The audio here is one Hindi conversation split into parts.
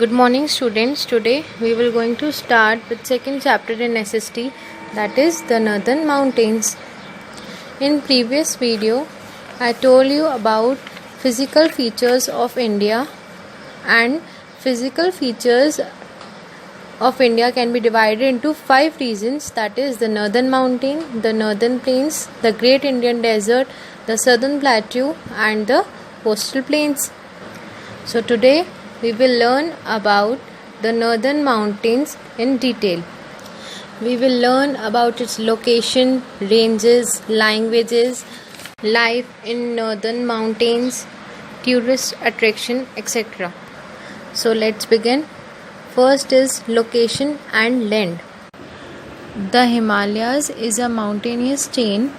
Good morning students. Today we will going to start with second chapter in SST, that is the Northern Mountains. In previous video I told you about physical features of India, and physical features of India can be divided into 5 regions, that is the Northern Mountain, the Northern Plains, the Great Indian Desert, the Southern Plateau and the Coastal Plains. So today we will learn about the Northern Mountains in detail. We will learn about its location, ranges, languages, life in Northern Mountains, tourist attraction, etc. So let's begin. First is location and land. The Himalayas is a mountainous chain.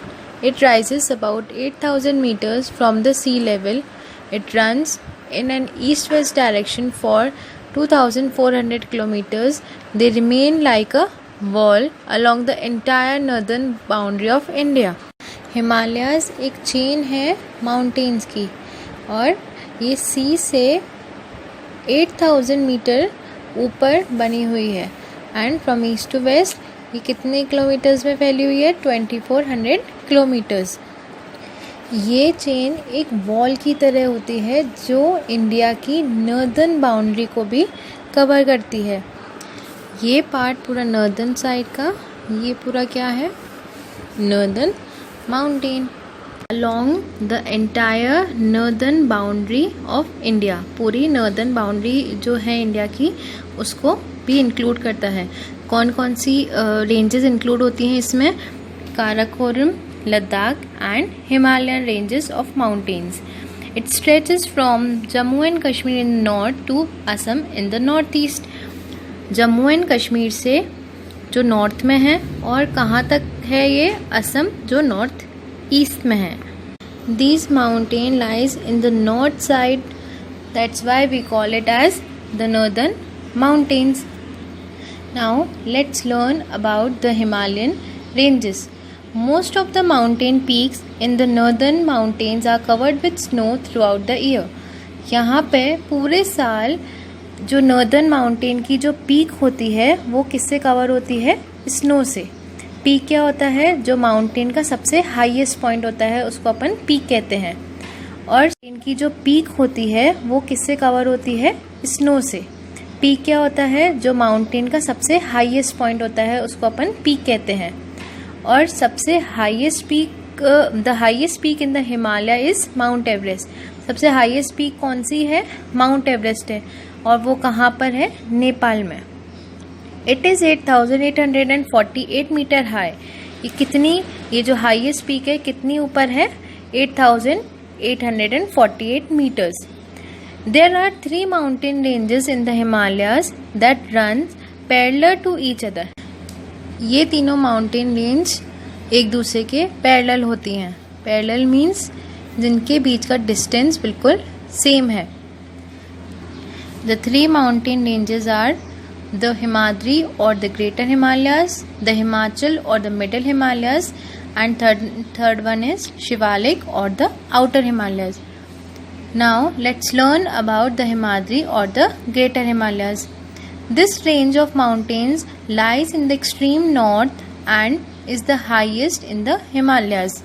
It rises about 8,000 meters from the sea level. It runs in an east-west direction for 2,400 kilometers. They remain like a wall along the entire northern boundary of India. Himalayas एक चेन है माउंटेन्स की, और ये सी से 8,000 मीटर ऊपर बनी हुई है, and from east to west ये कितने किलोमीटर्स में फैली हुई है? 2,400 किलोमीटर्स. ये चेन एक वॉल की तरह होती है जो इंडिया की नॉर्दर्न बाउंड्री को भी कवर करती है. ये पार्ट पूरा नॉर्दर्न साइड का, ये पूरा क्या है? Northern mountain along the entire northern boundary of India. पूरी नॉर्दर्न बाउंड्री जो है इंडिया की, उसको भी इंक्लूड करता है. कौन कौन सी रेंजेस इंक्लूड होती हैं इसमें? Karakoram, Ladakh and Himalayan ranges of mountains. It stretches from Jammu and Kashmir in the north to Assam in the northeast. Jammu and Kashmir से जो नॉर्थ में है, और कहाँ तक है ये? असम जो नॉर्थ ईस्ट में है. These mountain lies in the north side. That's why we call it as the Northern Mountains. Now let's learn about the Himalayan ranges. Most of the mountain peaks in the northern mountains are covered with snow throughout the year. यहाँ पे पूरे साल जो नॉर्दर्न माउंटेन की जो पीक होती है वो किससे कवर होती है? स्नो से. पीक क्या होता है? जो माउंटेन का सबसे हाईएस्ट पॉइंट होता है उसको अपन पीक कहते हैं. और इनकी जो पीक होती है वो किससे कवर होती है? स्नो से. पीक क्या होता है? जो माउंटेन का सबसे हाईएस्ट पॉइंट होता है उसको अपन पीक कहते हैं. और सबसे highest peak, the highest peak in the Himalaya is mount Everest. सबसे हाईएस्ट पीक कौन सी है? माउंट एवरेस्ट है. और वो कहाँ पर है? नेपाल में. It is 8,848 metre high. ये कितनी, ये जो हाईएस्ट पीक है कितनी ऊपर है? 8,848 metres. There are 3 mountain ranges in the Himalayas that run parallel to each other. ये तीनों माउंटेन रेंज एक दूसरे के पैरेलल होती हैं. पैरेलल मीन्स जिनके बीच का डिस्टेंस बिल्कुल सेम है. The 3 mountain ranges are the Himadri और the greater Himalayas, the Himachal और the middle Himalayas, and third one is Shivalik और the outer Himalayas. Now let's learn about the Himadri और the greater Himalayas. This range of mountains lies in the extreme north and is the highest in the Himalayas.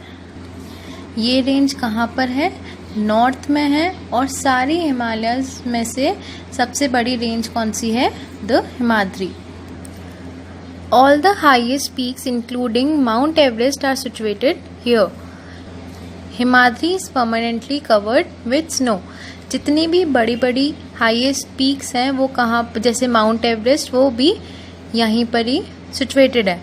ये रेंज कहाँ पर है? नॉर्थ में है. और सारी हिमालयस में से सबसे बड़ी रेंज कौन सी है? The Himadri. All the highest peaks including Mount Everest are situated here. Himadri is permanently covered with snow. जितनी भी बड़ी बड़ी हाईएस्ट पीक्स हैं वो कहाँ, जैसे माउंट एवरेस्ट, वो भी यहीं पर ही सिचुएटेड है.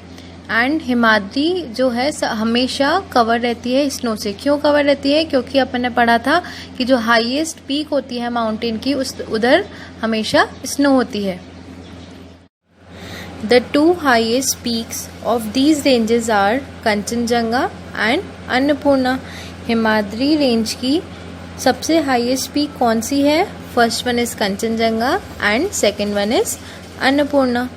एंड हिमाद्री जो है हमेशा कवर रहती है स्नो से. क्यों कवर रहती है? क्योंकि अपन ने पढ़ा था कि जो हाईएस्ट पीक होती है माउंटेन की उधर हमेशा स्नो होती है. The 2 highest peaks of these ranges are Kanchenjunga and Annapurna. Himadri range की सबसे हाईएस्ट पीक कौन सी है? First one is Kanchenjunga and second one is Annapurna.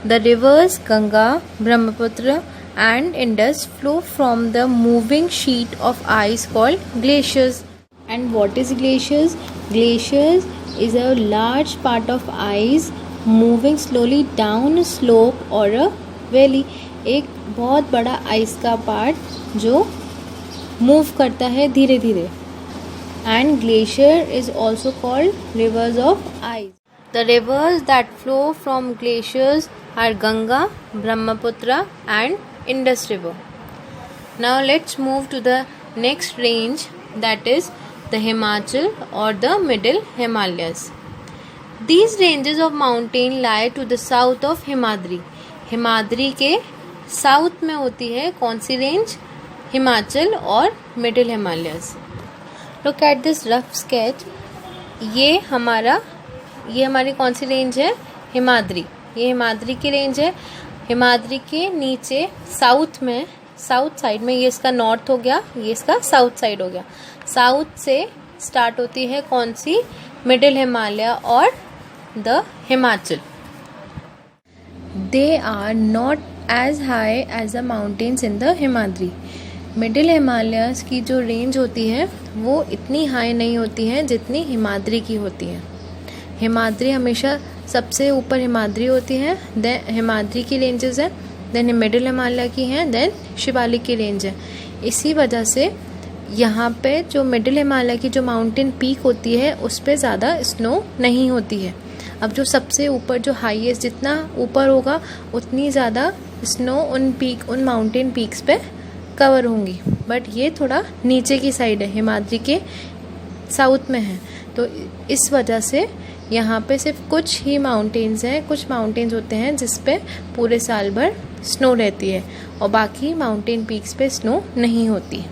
The rivers Ganga, Brahmaputra and Indus flow from the moving sheet of ice called glaciers. And what is glaciers? Glaciers is a large part of ice moving slowly down a slope or a valley. एक बहुत बड़ा आइस का पार्ट जो मूव करता है धीरे धीरे. And glacier is also called rivers of ice. The rivers that flow from glaciers are Ganga, Brahmaputra and Indus River. Now let's move to the next range, that is the Himachal or the Middle Himalayas. These ranges of mountain lie to the south of Himadri. Himadri के साउथ में होती है कौन सी रेंज? हिमाचल और middle Himalayas. Look at this rough sketch. ये हमारी कौन सी रेंज है? हिमाद्री. ये हिमाद्री की रेंज है. हिमाद्री के नीचे साउथ साइड में, ये इसका नॉर्थ हो गया, ये इसका साउथ साइड हो गया. साउथ से स्टार्ट होती है कौन सी? मिडिल हिमालय और the Himachal. They are not as high as the mountains in the Himadri. Middle Himalayas की जो रेंज होती है वो इतनी हाई नहीं होती है जितनी हिमाद्री की होती है. हिमाद्री हमेशा सबसे ऊपर हिमाद्री होती है, देन हिमाद्री की रेंजेस है, देन मिडिल हिमालय की हैं, देन शिवालिक की रेंज है. इसी वजह से यहाँ पे जो मिडिल हिमालय की जो माउंटेन पीक होती है उस पर ज़्यादा स्नो नहीं होती है. अब जो सबसे ऊपर जो हाईएस्ट जितना ऊपर होगा उतनी ज़्यादा स्नो उन माउंटेन पीक्स पे कवर होंगी. बट ये थोड़ा नीचे की साइड है, हिमाद्री के साउथ में है, तो इस वजह से यहाँ पे सिर्फ कुछ ही माउंटेन्स हैं. कुछ माउंटेन्स होते हैं जिस पे पूरे साल भर स्नो रहती है और बाकी माउंटेन पीक्स पे स्नो नहीं होती.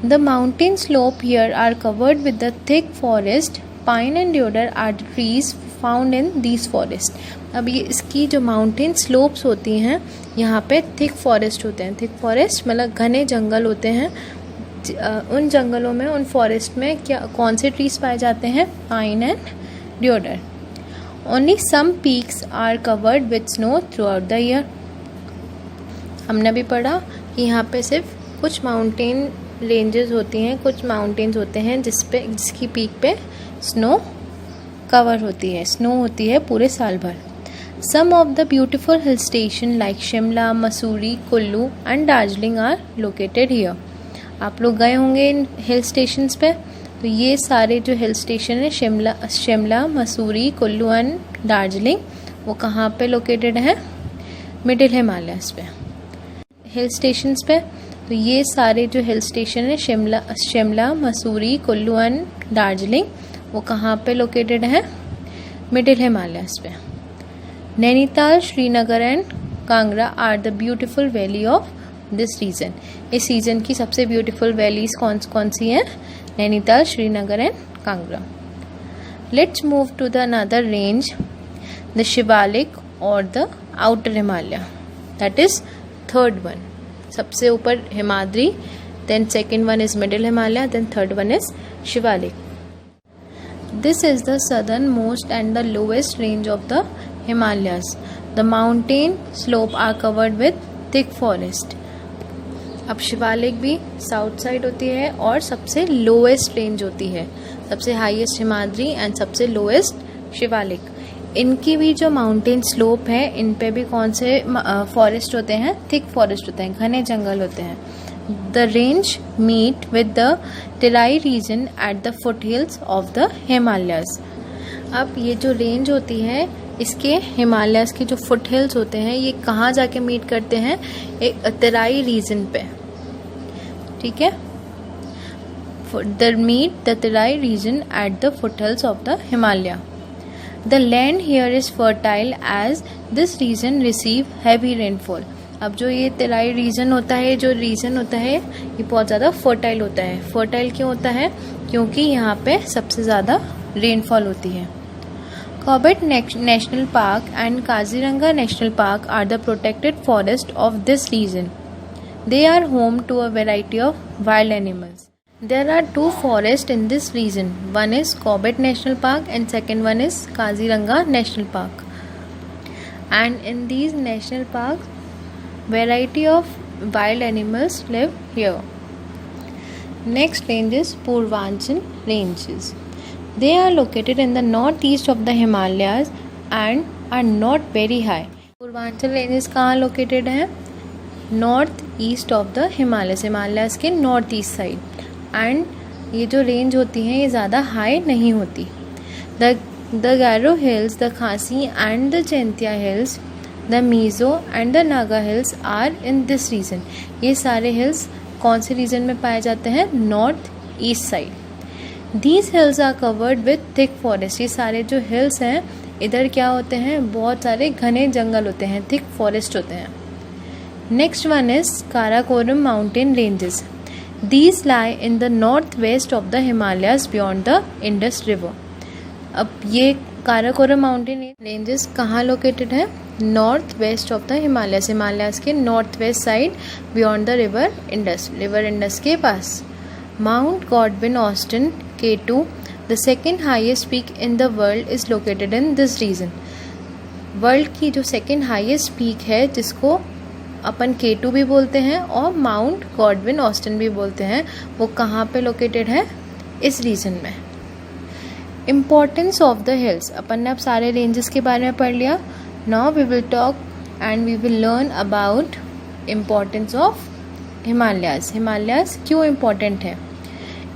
The mountain slope here are covered with the thick forest. Pine and deodar are the trees found in these forest. अब ये इसकी जो माउंटेन स्लोप्स होती हैं यहाँ पे थिक फॉरेस्ट होते हैं. थिक फॉरेस्ट मतलब घने जंगल होते हैं. उन जंगलों में, उन फॉरेस्ट में कौन से ट्रीज पाए जाते हैं? Pine and deodar. Only some peaks are covered with snow throughout the year. हमने भी पढ़ा कि यहाँ पे सिर्फ कुछ माउंटेन रेंजेस होती हैं, कुछ माउंटेन्स होते हैं जिसकी पीक पे स्नो कवर होती है, स्नो होती है पूरे साल भर. Some of the beautiful hill station like Shimla, Mussoorie, Kullu and Darjeeling are located here. आप लोग गए होंगे इन हिल स्टेशंस पे, तो ये सारे जो हिल स्टेशन है शिमला, मसूरी, कुल्लू एंड दार्जिलिंग, वो कहाँ पे लोकेटेड है? मिडिल हिमालयस पे. हिल स्टेशंस पे, तो ये सारे जो हिल स्टेशन है शिमला, मसूरी, कुल्लू एंड दार्जिलिंग, वो कहाँ पे लोकेटेड है? मिडिल हिमालयस पे. Nainital, Srinagar and Kangra are the beautiful valley of this region. इस रीजन की सबसे ब्यूटीफुल वैलीज कौन सी हैं? Nainital, Srinagar and Kangra. Let's move to the another range, the Shivalik और the outer Himalaya, that is third one. सबसे ऊपर Himadri, then second one is middle Himalaya, then third one is Shivalik. This is the southernmost and the lowest range of the Himalayas. The mountain slope are covered with thick forest. अब शिवालिक भी साउथ साइड होती है और सबसे लोएस्ट रेंज होती है. सबसे हाईएस्ट हिमाद्री एंड सबसे लोएस्ट शिवालिक. इनकी भी जो माउंटेन स्लोप है इन पे भी कौन से फॉरेस्ट होते हैं? थिक फॉरेस्ट होते हैं, घने जंगल होते हैं. The range meet with the Terai region at the foothills of the Himalayas. अब ये जो रेंज होती है इसके हिमालयस के जो फुट हिल्स होते हैं ये कहाँ जाके मीट करते हैं? एक तेराई रीजन पे. ठीक है, the meet the Terai region at the foothills of the Himalaya. The land here is fertile as this region receive heavy rainfall. अब जो ये तेराई रीजन होता है, जो रीजन होता है ये बहुत ज़्यादा फर्टाइल होता है. फर्टाइल क्यों होता है? क्योंकि यहाँ पे सबसे ज़्यादा रेनफॉल होती है. Corbett National Park and Kaziranga National Park are the protected forests of this region. They are home to a variety of wild animals. There are two forests in this region. One is Corbett National Park and second one is Kaziranga National Park. And in these national parks, variety of wild animals live here. Next range is Purvanchal ranges. They are located in the northeast of the Himalayas and are not very high. Purvanchal ranges कहाँ located हैं? North east of the Himalayas, Himalayas के नॉर्थ ईस्ट साइड. एंड ये जो रेंज होती हैं ये ज़्यादा हाई नहीं होती. The Garo hills, the Khasi and the Jaintia hills, the Mizo and the Naga hills are in this region. ये सारे हिल्स कौन से रीजन में पाए जाते हैं? North east side. These hills are covered with thick forest. ये सारे जो हिल्स हैं इधर क्या होते हैं? बहुत सारे घने जंगल होते हैं, थिक फॉरेस्ट होते हैं. Next one is Karakoram mountain ranges. These lie in the north west of the Himalayas beyond the Indus river. अब ये काराकोरम माउंटेन रेंजेस कहाँ लोकेटेड है? North west of the Himalayas, Himalayas के north west side beyond the river Indus, river Indus के पास. Mount Godwin Austen K2, the second highest peak in the world, is located in this region. World की जो सेकेंड हाईएस्ट पीक है जिसको अपन K2 भी बोलते हैं और माउंट गॉडविन ऑस्टिन भी बोलते हैं, वो कहाँ पे लोकेटेड है? इस रीजन में. Importance of the hills. अपन ने अब सारे रेंजेस के बारे में पढ़ लिया. Now we will talk and we will learn about importance of Himalayas. Himalayas क्यों इम्पोर्टेंट है?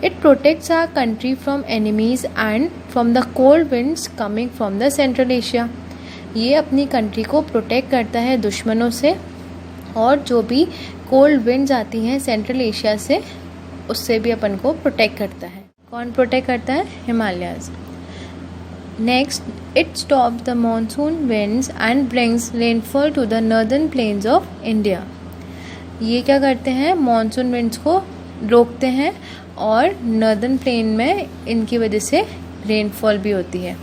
It protects our country from enemies and from the cold winds coming from the Central Asia. ये अपनी कंट्री को प्रोटेक्ट करता है दुश्मनों से और जो भी कोल्ड विंड्स आती हैं सेंट्रल एशिया से उससे भी अपन को प्रोटेक्ट करता है. कौन प्रोटेक्ट करता है? Himalayas. Next, it stop the monsoon winds and brings rainfall to the northern plains of India. ये क्या करते हैं? मानसून विंड्स को रोकते हैं और नॉर्दर्न प्लेन में इनकी वजह से रेनफॉल भी होती है.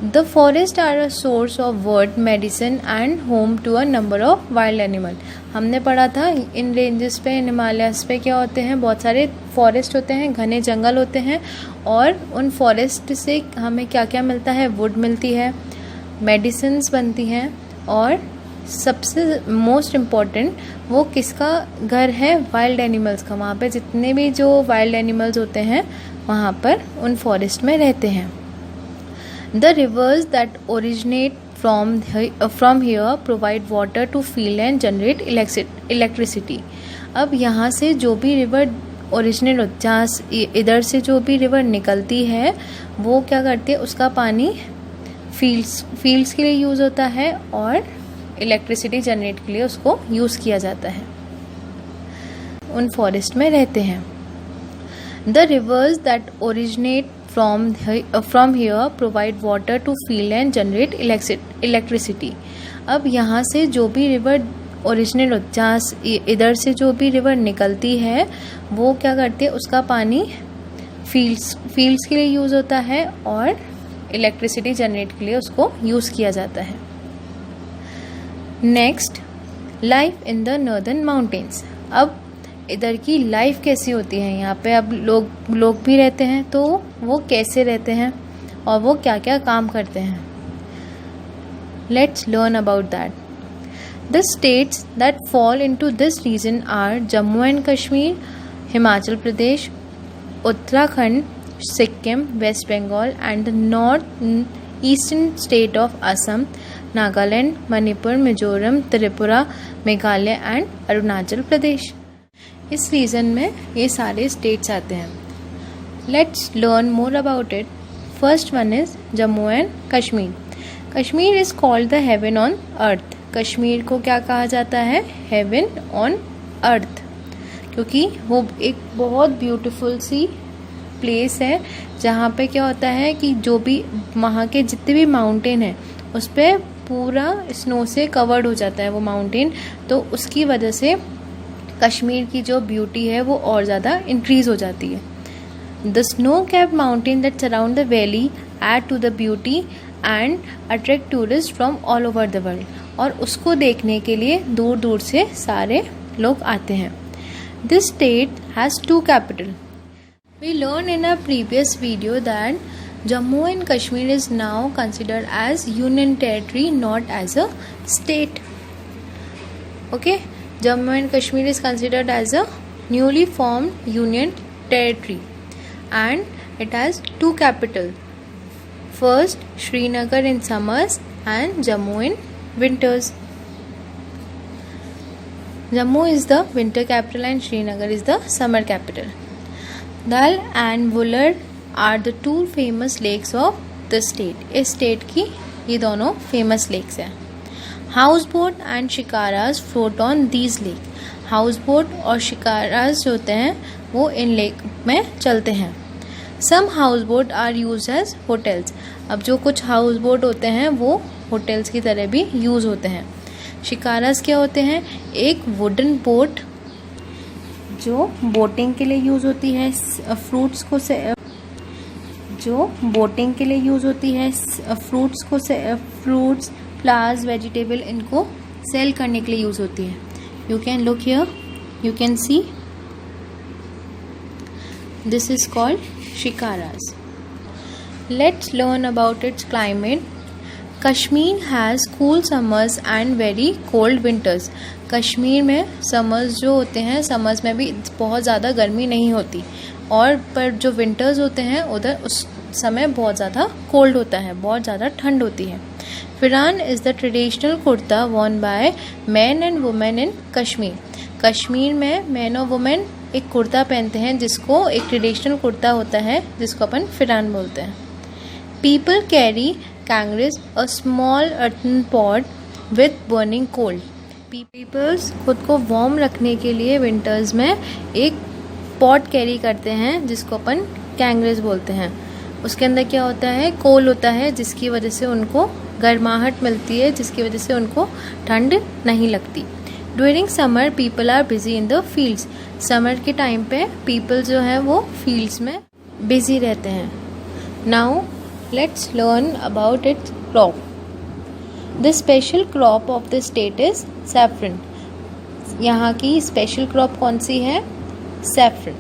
The forest are a source of wood, medicine and home to a number of wild animal. हमने पढ़ा था इन रेंजेस पे, इन हिमालयस पे क्या होते हैं? बहुत सारे फॉरेस्ट होते हैं, घने जंगल होते हैं और उन फॉरेस्ट से हमें क्या क्या मिलता है? वुड मिलती है, मेडिसिन्स बनती हैं और सबसे मोस्ट इम्पॉर्टेंट वो किसका घर है? वाइल्ड एनिमल्स का. वहाँ पे जितने भी जो वाइल्ड एनिमल्स होते हैं वहाँ पर उन फॉरेस्ट में रहते हैं. The rivers that originate from here provide water to field and generate electricity. अब यहाँ से जो भी रिवर ओरिजिनेट हो, जहाँ इधर से जो भी रिवर निकलती है वो क्या करती है? उसका पानी फील्ड्स के लिए यूज़ होता है और इलेक्ट्रिसिटी जनरेट के लिए उसको यूज़ किया जाता है. उन फॉरेस्ट में रहते हैं. The rivers that originate from here provide water to field and generate electricity. अब यहाँ से जो भी रिवर ओरिजिनेट हो, जहाँ इधर से जो भी रिवर निकलती है वो क्या करती है? उसका पानी फील्ड्स के लिए यूज़ होता है और इलेक्ट्रिसिटी जनरेट के लिए उसको यूज़ किया जाता है. Next, life in the northern mountains. अब इधर की लाइफ कैसी होती है? यहाँ पे अब लोग भी रहते हैं, तो वो कैसे रहते हैं और वो क्या क्या काम करते हैं? Let's learn about that. The states that fall into this region are Jammu and Kashmir, Himachal Pradesh, Uttarakhand, Sikkim, west Bengal and the north eastern state of Assam, Nagaland, Manipur, Mizoram, Tripura, Meghalaya and Arunachal Pradesh. इस रीजन में ये सारे स्टेट्स आते हैं. Let's learn more about it. First one is Jammu and Kashmir. Kashmir is called the heaven on earth. Kashmir को क्या कहा जाता है? हेवन ऑन अर्थ, क्योंकि वो एक बहुत ब्यूटीफुल सी प्लेस है जहाँ पे क्या होता है कि जो भी वहाँ के जितने भी माउंटेन हैं उस पर पूरा स्नो से कवर्ड हो जाता है वो माउंटेन. तो उसकी वजह से कश्मीर की जो ब्यूटी है वो और ज़्यादा इंक्रीज़ हो जाती है. The snow capped mountain that surround the valley add to the beauty and attract tourist from all over the world. और उसको देखने के लिए दूर दूर से सारे लोग आते हैं. This state has 2 capital. We learned in our previous video that Jammu and Kashmir is now considered as union territory, not as a state. Okay, Jammu and Kashmir is considered as a newly formed union territory, and it has 2 capitals. First, Srinagar in summers and Jammu in winters. Jammu is the winter capital and Srinagar is the summer capital. Dal and Wular are the 2 famous lakes of the state. इस state की ये दोनों famous lakes हैं. Houseboat and shikaras float on these lakes. Houseboat और shikaras जो होते हैं वो इन lake में चलते हैं. Some houseboat are used as hotels. अब जो कुछ houseboat होते हैं वो hotels की तरह भी use होते हैं. शिकारास क्या होते हैं? एक वुडन बोट जो बोटिंग के लिए यूज़ होती है, फ्रूट्स को जो बोटिंग के लिए यूज़ होती है, फ्रूट्स, फ्लावर्स, वेजिटेबल इनको सेल करने के लिए यूज़ होती है. You can look here, you can see this is called shikaras. Let's learn about its climate. Kashmir has cool summers and very cold winters. Kashmir में समर्स जो होते हैं, समर्स में भी बहुत ज़्यादा गर्मी नहीं होती, और पर जो विंटर्स होते हैं उधर उस समय बहुत ज़्यादा कोल्ड होता है, बहुत ज़्यादा ठंड होती है. Pheran is the traditional kurta worn by man and women in Kashmir. Kashmir में मैन और वुमेन एक कुर्ता पहनते हैं जिसको एक ट्रेडिशनल कुर्ता होता है जिसको अपन फिरान बोलते हैं. People carry kangris a small earthen pot with burning coal. Peoples खुद को वार्म रखने के लिए विंटर्स में एक पॉट कैरी करते हैं जिसको अपन कैंगरीज बोलते हैं. उसके अंदर क्या होता है? कोल होता है, जिसकी वजह से उनको गर्माहट मिलती है, जिसकी वजह से उनको ठंड नहीं लगती. During summer people are busy in the fields. Summer के टाइम पे पीपल जो है वो फील्ड्स में बिजी रहते हैं. Now let's learn about its crop. The special crop of the state is saffron. यहाँ की special crop कौन सी है? Saffron.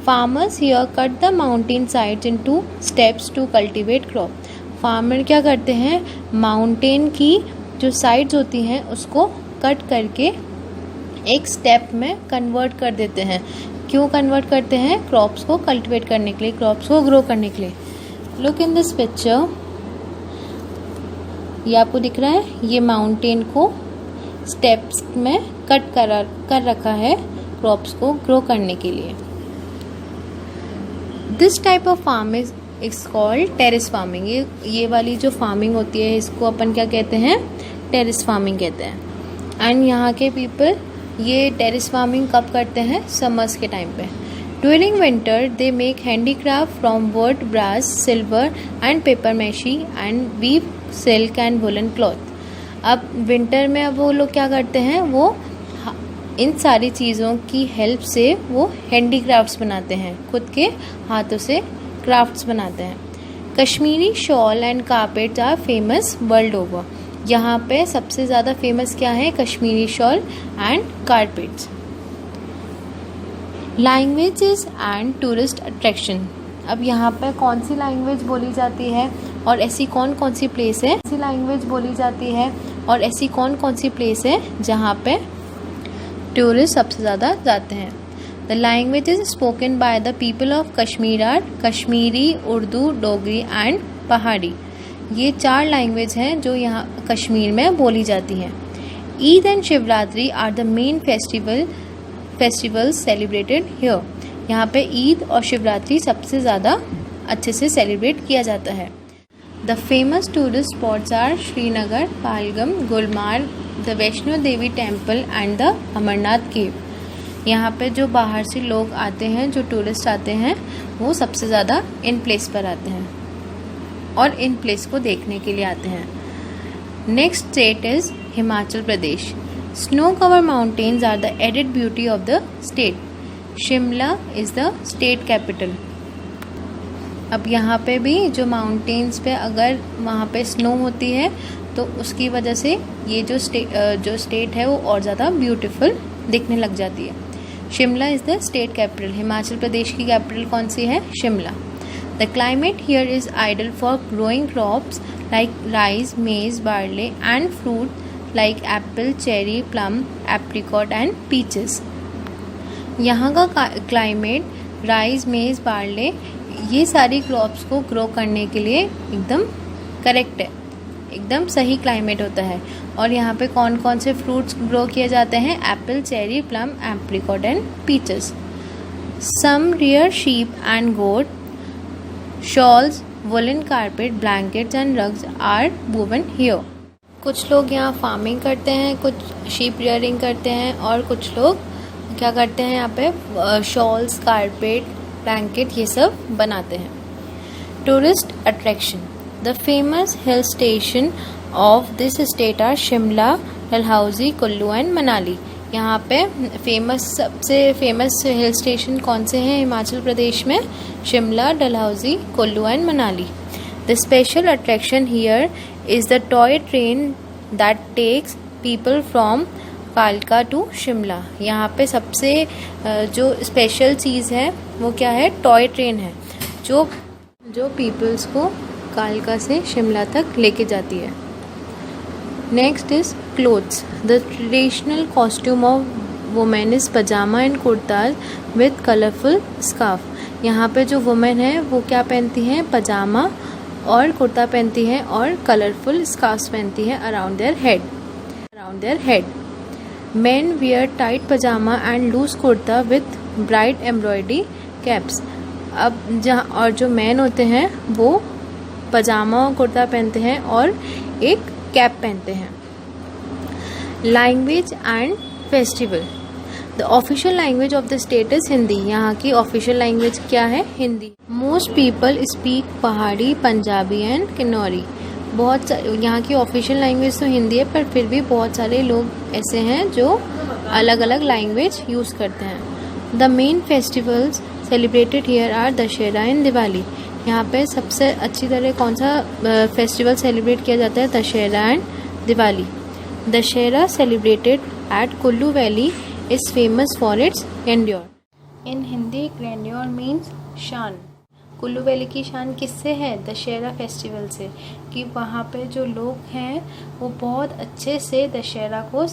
Farmers here cut the mountain sides into steps to cultivate crop. Farmer क्या करते हैं? Mountain की जो sides होती हैं उसको cut करके एक step में convert कर देते हैं. क्यों convert करते हैं? Crops को cultivate करने के लिए, crops को grow करने के लिए. Look in this picture. ये आपको दिख रहा है, ये माउंटेन को स्टेप्स में कट कर रखा है क्रॉप्स को ग्रो करने के लिए. This type of farming is called terrace farming. ये वाली जो फार्मिंग होती है इसको अपन क्या कहते हैं? टेरेस फार्मिंग कहते हैं. एंड यहाँ के पीपल ये टेरेस फार्मिंग कब करते हैं? समर्स के टाइम पे. During winter, they make handicraft from wood, brass, silver and paper mache and weave silk and woolen cloth. अब विंटर में अब वो लोग क्या करते हैं? वो इन सारी चीज़ों की हेल्प से वो हैंडीक्राफ्ट्स बनाते हैं, खुद के हाथों से क्राफ्ट्स बनाते हैं. Kashmiri shawl and carpets are famous world over. यहाँ पे सबसे ज़्यादा फेमस क्या है? Kashmiri shawl and carpets. Languages and tourist attraction. अब यहाँ पे कौन सी लैंग्वेज बोली जाती है और ऐसी कौन कौन सी प्लेस है? ऐसी लैंग्वेज बोली जाती है और ऐसी कौन कौन सी प्लेस है जहाँ पे टूरिस्ट सबसे ज़्यादा जाते हैं? The languages spoken by the people of Kashmir are Kashmiri, Urdu, Dogri and Pahari. ये 4 लैंग्वेज हैं जो यहाँ कश्मीर में बोली जाती हैं. Eid and Shivratri are the main festivals celebrated here. यहाँ पे ईद और शिवरात्रि सबसे ज़्यादा अच्छे से सेलिब्रेट किया जाता है. The famous tourist spots are Srinagar, Pahalgam, Gulmarg, the Vaishno Devi temple and the Amarnath cave. यहाँ पे जो बाहर से लोग आते हैं, जो टूरिस्ट आते हैं, वो सबसे ज़्यादा इन प्लेस पर आते हैं और इन प्लेस को देखने के लिए आते हैं. Next state is Himachal Pradesh. Snow-covered mountains are the added beauty of the state. Shimla is the state capital. अब यहाँ पे भी जो माउंटेन्स पे अगर वहाँ पे स्नो होती है तो उसकी वजह से ये जो स्टेट है वो और ज़्यादा ब्यूटीफुल दिखने लग जाती है. Shimla is the state capital. Himachal Pradesh की कैपिटल कौन सी है? Shimla. The climate here is ideal for growing crops like rice, maize, barley and fruit like apple, cherry, plum, apricot and peaches. यहाँ का क्लाइमेट राइस, मेज़, बार्ले ये सारी क्रॉप्स को ग्रो करने के लिए एकदम करेक्ट है, एकदम सही क्लाइमेट होता है। और यहाँ पे कौन कौन से फ्रूट्स ग्रो किए जाते हैं? Apple, cherry, plum, apricot and peaches. Some rear sheep and goat, shawls, woollen carpet, blankets and rugs are woven here. कुछ लोग यहाँ फार्मिंग करते हैं, कुछ शीप रियरिंग करते हैं और कुछ लोग क्या करते हैं यहाँ पे शॉल्स, कारपेट, ब्लैंकेट ये सब बनाते हैं। Tourist attraction, the famous hill station of this state are Shimla, Dalhousie, Kullu and Manali. यहाँ पे सबसे फेमस हिल स्टेशन कौन से हैं हिमाचल प्रदेश में? Shimla, Dalhousie, Kullu and Manali. The special attraction here is the toy train that takes people from कालका टू शिमला। यहाँ पे सबसे जो स्पेशल चीज़ है वो क्या है? टॉय ट्रेन है जो पीपल्स को कालका से शिमला तक लेके जाती है। Next is clothes, the traditional costume of women is pyjama and kurtas with colourful scarf. यहाँ पे जो वुमेन है वो क्या पहनती हैं? पजामा और कुर्ता पहनती हैं और कलरफुल स्कार्फ पहनती हैं around their head. Men wear tight pajama and loose kurta with bright embroidery caps। अब जहाँ और जो मैन होते हैं वो पजामा और कुर्ता पहनते हैं और एक कैप पहनते हैं। Language and festival, the official language of the state is Hindi. यहाँ की ऑफिशियल लैंग्वेज क्या है? हिंदी। मोस्ट पीपल स्पीक पहाड़ी, पंजाबी एंड किन्नौरी। यहाँ की ऑफिशियल लैंग्वेज तो हिंदी है पर फिर भी बहुत सारे लोग ऐसे हैं जो अलग अलग लैंग्वेज यूज़ करते हैं। The main festivals celebrated here are Dussehra and Diwali. यहाँ पे सबसे अच्छी तरह कौन सा फेस्टिवल सेलिब्रेट किया जाता है? Dussehra and Diwali. Dussehra celebrated at Kullu valley is famous for its grandeur. In Hindi grandeur means shaan. Kullu valley की शान किससे है? दशहरा फेस्टिवल से, कि वहाँ पे जो लोग हैं वो बहुत अच्छे से दशहरा को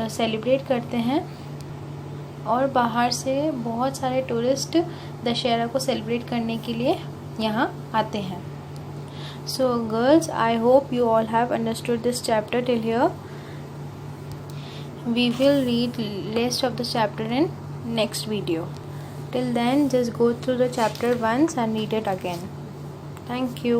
सेलिब्रेट करते हैं और बाहर से बहुत सारे टूरिस्ट दशहरा को सेलिब्रेट करने के लिए यहाँ आते हैं। So girls, I hope you all have understood this chapter till here. We will read rest of the chapter in next video. Till then, just go through the chapter once and read it again. Thank you.